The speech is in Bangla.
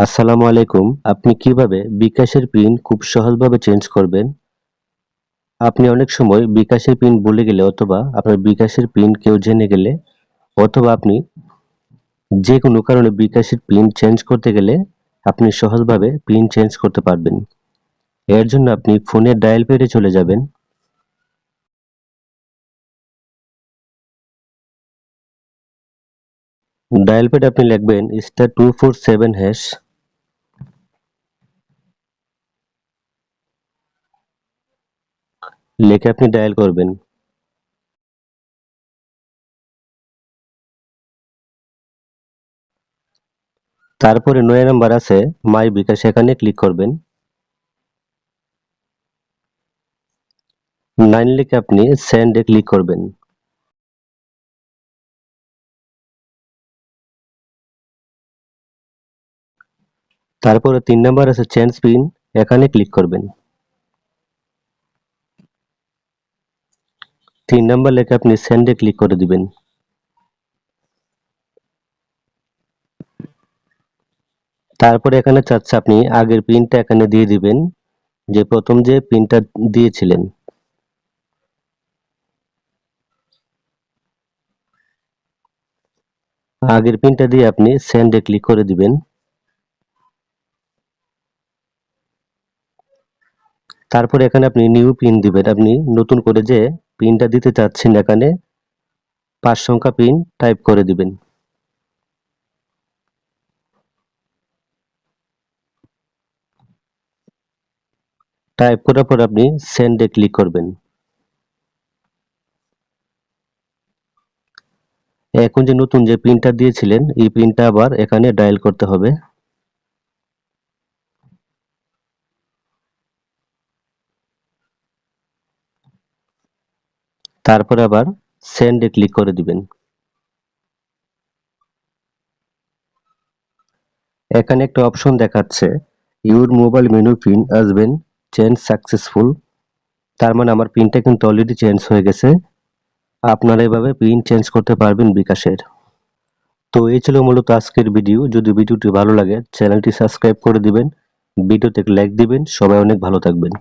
আসসালামু আলাইকুম। আপনি কিভাবে বিকাশের পিন খুব সহজভাবে চেঞ্জ করবেন? আপনি অনেক সময় বিকাশের পিন ভুলে গেলে অথবা আপনার বিকাশের পিন কেউ জেনে গেলে অথবা আপনি যে কোনো কারণে বিকাশের পিন চেঞ্জ করতে গেলে আপনি সহজভাবে পিন চেঞ্জ করতে পারবেন। এর জন্য আপনি ফোনের ডায়াল প্যাডে চলে যাবেন। ডায়াল প্যাডে আপনি লিখবেন *247# লিখে আপনি ডায়াল করবেন। তারপরে ৯ নাম্বার আছে মাই বিকাশ, এখানে ক্লিক করবেন। 9 লিখে আপনি সেন্ড এ ক্লিক করবেন। তারপরে ৩ নাম্বার আছে চেঞ্জ পিন, এখানে ক্লিক করবেন। ৩ নাম্বার লিখে আপনি সেন্ড এ ক্লিক করে দিবেন। তারপরে এখানে চাচ্ছে আপনি আগের পিনটা এখানে দিয়ে দিবেন, যে প্রথম যে পিনটা দিয়েছিলেন। আগের পিনটা দিয়ে আপনি সেন্ড এ ক্লিক করে দিবেন। তারপরে এখানে আপনি নিউ পিন দিবেন। আপনি নতুন করে যে পিনটা দিতে চাচ্ছেন এখানে ৫ সংখ্যা পিন টাইপ করে দিবেন। টাইপ করার পর আপনি সেন্ড এ ক্লিক করবেন। এখন যে নতুন যে পিনটা দিয়েছিলেন এই পিনটা আবার এখানে ডায়াল করতে হবে। তারপরে আবার সেন্ড এ ক্লিক করে দিবেন। এখানে একটা অপশন দেখাচ্ছে your mobile menu pin has been change successful. তার মানে আমার পিনটা কিন্তু অলরেডি চেঞ্জ হয়ে গেছে। আপনারা এভাবে পিন চেঞ্জ করতে পারবেন বিকাশের। তো এই ছিল মূলত আজকের ভিডিও। যদি ভিডিওটি ভালো লাগে চ্যানেলটি সাবস্ক্রাইব করে দিবেন, ভিডিওতে লাইক দিবেন। সবাই অনেক ভালো থাকবেন।